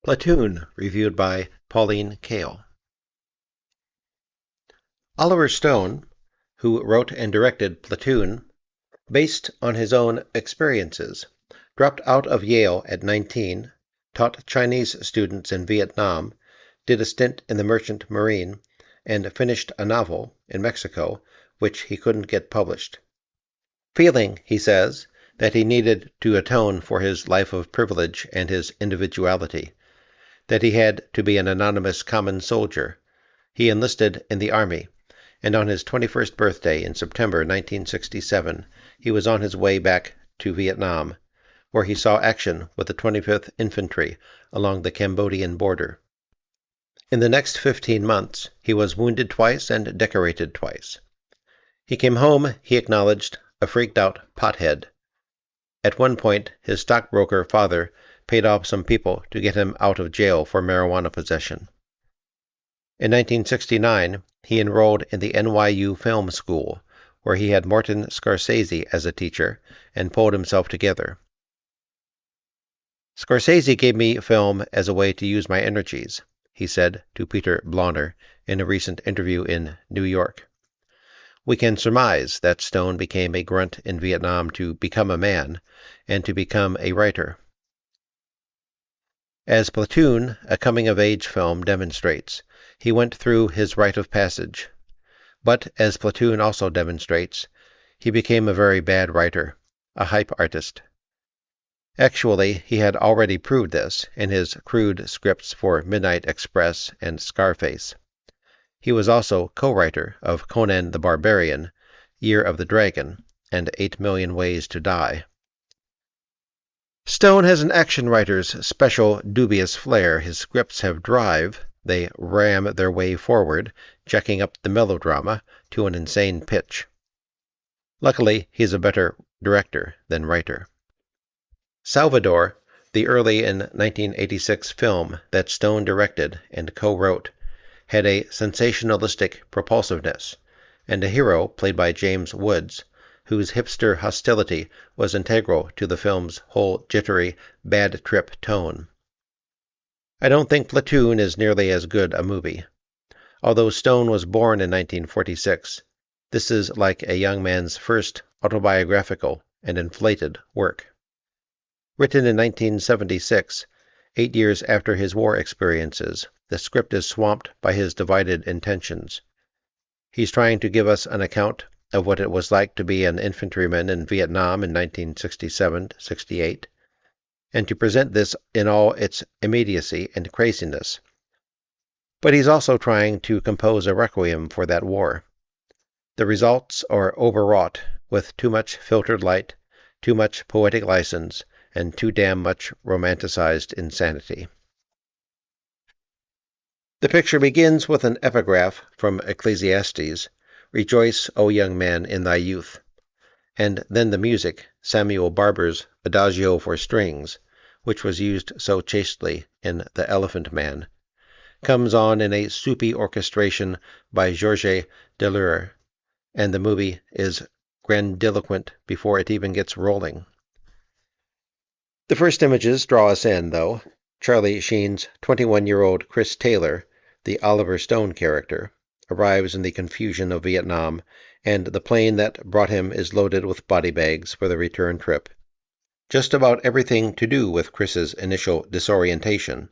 Platoon, reviewed by Pauline Kael. Oliver Stone, who wrote and directed Platoon, based on his own experiences, dropped out of Yale at 19, taught Chinese students in Vietnam, did a stint in the Merchant Marine, and finished a novel in Mexico, which he couldn't get published. Feeling, he says, that he needed to atone for his life of privilege and his individuality, that he had to be an anonymous common soldier. He enlisted in the Army, and on his 21st birthday in September 1967, he was on his way back to Vietnam, where he saw action with the 25th Infantry along the Cambodian border. In the next 15 months, he was wounded twice and decorated twice. He came home, he acknowledged, a freaked-out pothead. At one point, his stockbroker father paid off some people to get him out of jail for marijuana possession. In 1969, he enrolled in the NYU Film School, where he had Martin Scorsese as a teacher and pulled himself together. "Scorsese gave me film as a way to use my energies," he said to Peter Blauner in a recent interview in New York. We can surmise that Stone became a grunt in Vietnam to become a man and to become a writer. As Platoon, a coming-of-age film, demonstrates, he went through his rite of passage. But, as Platoon also demonstrates, he became a very bad writer, a hype artist. Actually, he had already proved this in his crude scripts for Midnight Express and Scarface. He was also co-writer of Conan the Barbarian, Year of the Dragon, and 8 Million Ways to Die. Stone has an action writer's special dubious flair. His scripts have drive. They ram their way forward, jacking up the melodrama to an insane pitch. Luckily, he's a better director than writer. Salvador, the early in 1986 film that Stone directed and co-wrote, had a sensationalistic propulsiveness, and a hero played by James Woods, whose hipster hostility was integral to the film's whole jittery, bad trip tone. I don't think Platoon is nearly as good a movie. Although Stone was born in 1946, this is like a young man's first autobiographical and inflated work. Written in 1976, 8 years after his war experiences, the script is swamped by his divided intentions. He's trying to give us an account of what it was like to be an infantryman in Vietnam in 1967-68, and to present this in all its immediacy and craziness. But he's also trying to compose a requiem for that war. The results are overwrought with too much filtered light, too much poetic license, and too damn much romanticized insanity. The picture begins with an epigraph from Ecclesiastes, "Rejoice, O young man, in thy youth," and then the music, Samuel Barber's Adagio for strings, which was used so chastely in The Elephant Man, comes on in a soupy orchestration by Georges Delure, and the movie is grandiloquent before it even gets rolling. The first images draw us in, though. Charlie Sheen's 21-year-old Chris Taylor, the Oliver Stone character, arrives in the confusion of Vietnam, and the plane that brought him is loaded with body bags for the return trip. Just about everything to do with Chris's initial disorientation,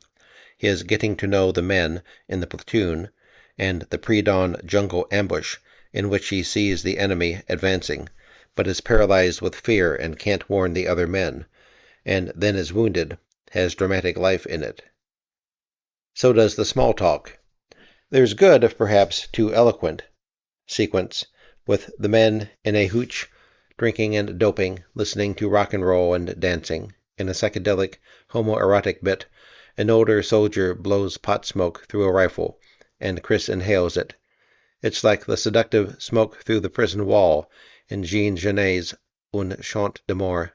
his getting to know the men in the platoon, and the pre-dawn jungle ambush in which he sees the enemy advancing, but is paralyzed with fear and can't warn the other men, and then is wounded, has dramatic life in it. So does the small talk. There's good, if perhaps too eloquent, sequence with the men in a hooch, drinking and doping, listening to rock and roll and dancing. In a psychedelic, homoerotic bit, an older soldier blows pot smoke through a rifle, and Chris inhales it. It's like the seductive smoke through the prison wall in Jean Genet's Un Chant d'amour.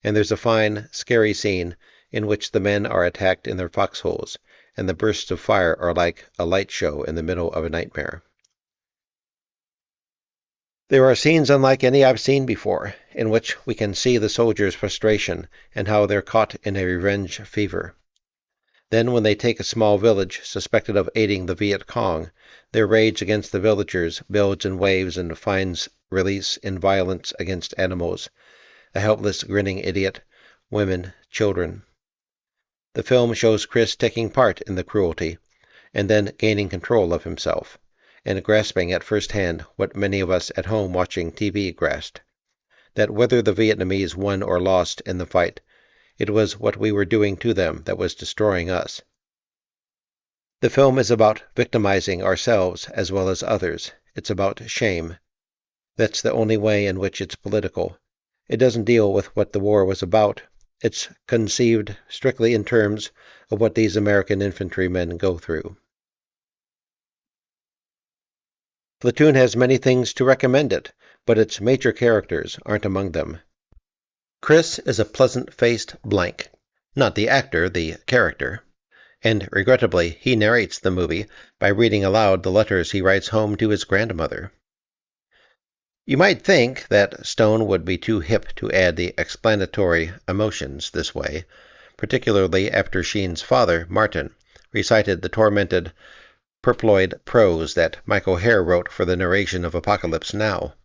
And there's a fine, scary scene in which the men are attacked in their foxholes, and the bursts of fire are like a light show in the middle of a nightmare. There are scenes unlike any I've seen before, in which we can see the soldiers' frustration and how they're caught in a revenge fever. Then, when they take a small village suspected of aiding the Viet Cong, their rage against the villagers builds in waves and finds release in violence against animals, a helpless, grinning idiot, women, children. The film shows Chris taking part in the cruelty, and then gaining control of himself, and grasping at first hand what many of us at home watching TV grasped, that whether the Vietnamese won or lost in the fight, it was what we were doing to them that was destroying us. The film is about victimizing ourselves as well as others. It's about shame. That's the only way in which it's political. It doesn't deal with what the war was about. It's conceived strictly in terms of what these American infantrymen go through. Platoon has many things to recommend it, but its major characters aren't among them. Chris is a pleasant-faced blank. Not the actor, the character. And regrettably, he narrates the movie by reading aloud the letters he writes home to his grandmother. You might think that Stone would be too hip to add the explanatory emotions this way, particularly after Sheen's father, Martin, recited the tormented, purploid prose that Mike O'Hare wrote for the narration of Apocalypse Now.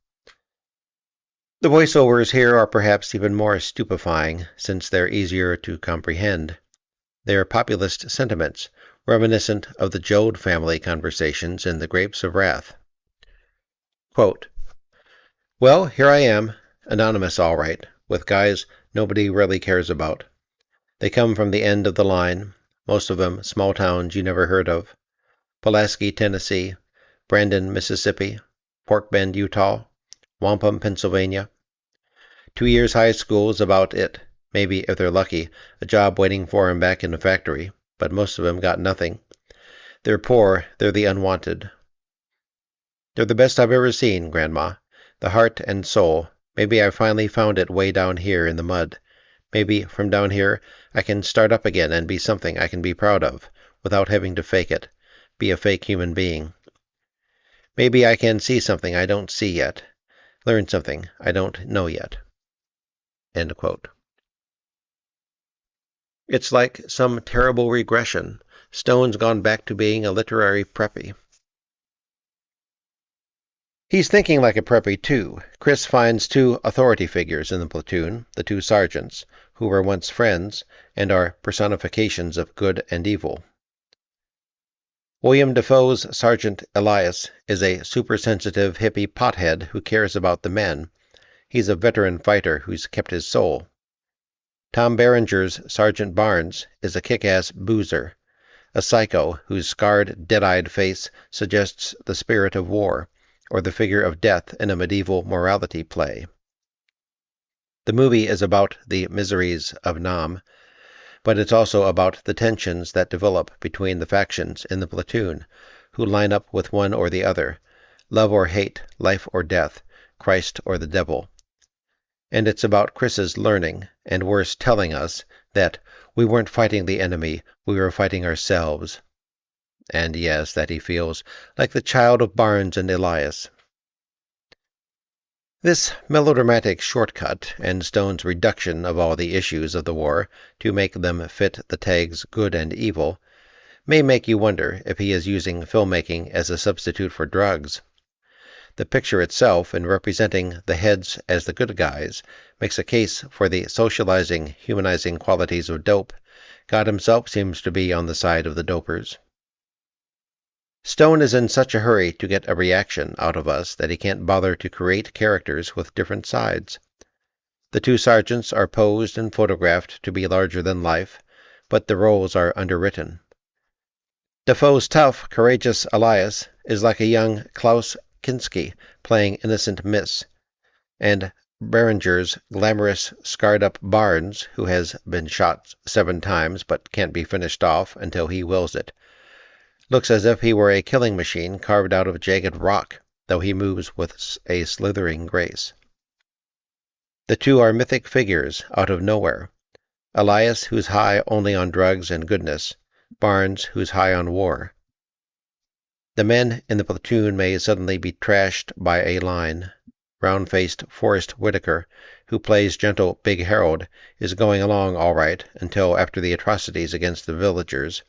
The voiceovers here are perhaps even more stupefying, since they're easier to comprehend. They're populist sentiments, reminiscent of the Joad family conversations in The Grapes of Wrath. Quote, "Well, here I am, anonymous all right, with guys nobody really cares about. They come from the end of the line, most of them small towns you never heard of. Pulaski, Tennessee, Brandon, Mississippi, Pork Bend, Utah, Wampum, Pennsylvania. 2 years high school is about it. Maybe, if they're lucky, a job waiting for 'em back in the factory, but most of 'em got nothing. They're poor, they're the unwanted. They're the best I've ever seen, Grandma. The heart and soul. Maybe I finally found it way down here in the mud. Maybe, from down here, I can start up again and be something I can be proud of, without having to fake it, be a fake human being. Maybe I can see something I don't see yet, learn something I don't know yet." End quote. It's like some terrible regression. Stone's gone back to being a literary preppy. He's thinking like a preppy, too. Chris finds 2 authority figures in the platoon, the 2 sergeants, who were once friends and are personifications of good and evil. William Dafoe's Sergeant Elias is a supersensitive hippie pothead who cares about the men. He's a veteran fighter who's kept his soul. Tom Berenger's Sergeant Barnes is a kick-ass boozer, a psycho whose scarred, dead-eyed face suggests the spirit of war, or the figure of death in a medieval morality play. The movie is about the miseries of Nam, but it's also about the tensions that develop between the factions in the platoon, who line up with one or the other, love or hate, life or death, Christ or the devil. And it's about Chris's learning, and worse telling us, that we weren't fighting the enemy, we were fighting ourselves. And yes, that he feels like the child of Barnes and Elias. This melodramatic shortcut, and Stone's reduction of all the issues of the war to make them fit the tags good and evil, may make you wonder if he is using filmmaking as a substitute for drugs. The picture itself, in representing the heads as the good guys, makes a case for the socializing, humanizing qualities of dope. God himself seems to be on the side of the dopers. Stone is in such a hurry to get a reaction out of us that he can't bother to create characters with different sides. The 2 sergeants are posed and photographed to be larger than life, but the roles are underwritten. Dafoe's tough, courageous Elias is like a young Klaus Kinski playing innocent Miss, and Berenger's glamorous, scarred-up Barnes, who has been shot 7 times but can't be finished off until he wills it, looks as if he were a killing machine carved out of jagged rock, though he moves with a slithering grace. The 2 are mythic figures out of nowhere. Elias, who's high only on drugs and goodness, Barnes, who's high on war. The men in the platoon may suddenly be trashed by a line. Round-faced Forrest Whitaker, who plays gentle Big Harold, is going along all right until after the atrocities against the villagers,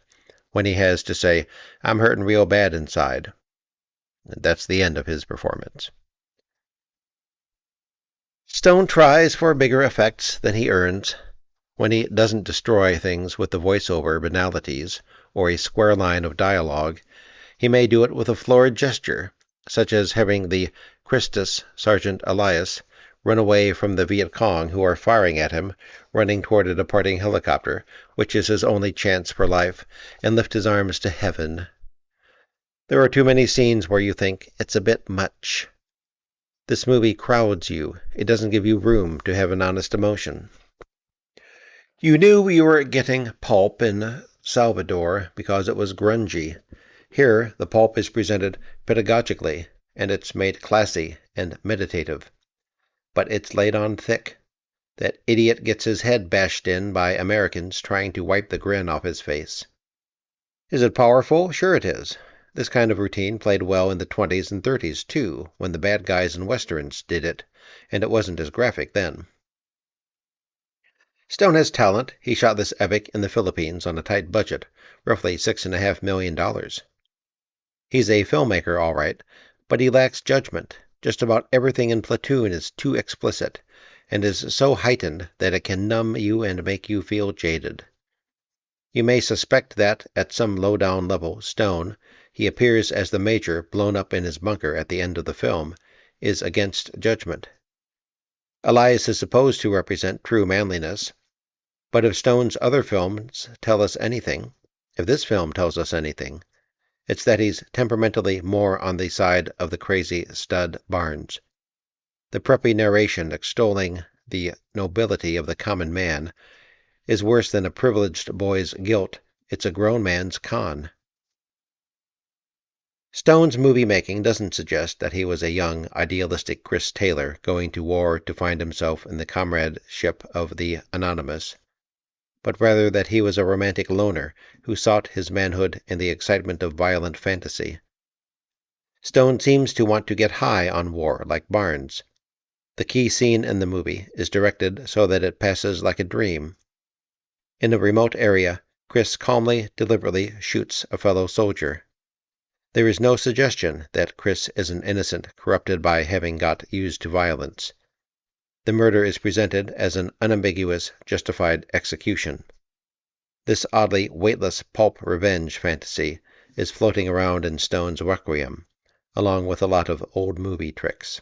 when he has to say, "I'm hurting real bad inside." That's the end of his performance. Stone tries for bigger effects than he earns. When he doesn't destroy things with the voiceover banalities or a square line of dialogue, he may do it with a florid gesture, such as having the Christus, Sergeant Elias, run away from the Viet Cong who are firing at him, running toward a departing helicopter, which is his only chance for life, and lift his arms to heaven. There are too many scenes where you think, it's a bit much. This movie crowds you. It doesn't give you room to have an honest emotion. You knew you were getting pulp in Salvador because it was grungy. Here, the pulp is presented pedagogically, and it's made classy and meditative. But it's laid on thick. That idiot gets his head bashed in by Americans trying to wipe the grin off his face. Is it powerful? Sure it is. This kind of routine played well in the 20s and 30s, too, when the bad guys in westerns did it, and it wasn't as graphic then. Stone has talent. He shot this epic in the Philippines on a tight budget, roughly $6.5 million. He's a filmmaker, all right, but he lacks judgment. Just about everything in Platoon is too explicit, and is so heightened that it can numb you and make you feel jaded. You may suspect that, at some low-down level, Stone, he appears as the major blown up in his bunker at the end of the film, is against judgment. Elias is supposed to represent true manliness, but if Stone's other films tell us anything, if this film tells us anything, it's that he's temperamentally more on the side of the crazy stud Barnes. The preppy narration extolling the nobility of the common man is worse than a privileged boy's guilt. It's a grown man's con. Stone's movie-making doesn't suggest that he was a young, idealistic Chris Taylor going to war to find himself in the comradeship of the anonymous, but rather that he was a romantic loner who sought his manhood in the excitement of violent fantasy. Stone seems to want to get high on war, like Barnes. The key scene in the movie is directed so that it passes like a dream. In a remote area, Chris calmly, deliberately shoots a fellow soldier. There is no suggestion that Chris is an innocent corrupted by having got used to violence. The murder is presented as an unambiguous, justified execution. This oddly weightless pulp revenge fantasy is floating around in Stone's Requiem, along with a lot of old movie tricks.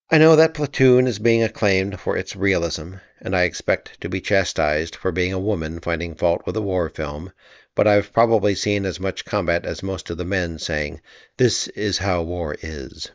I know that Platoon is being acclaimed for its realism, and I expect to be chastised for being a woman finding fault with a war film, but I've probably seen as much combat as most of the men saying, "This is how war is."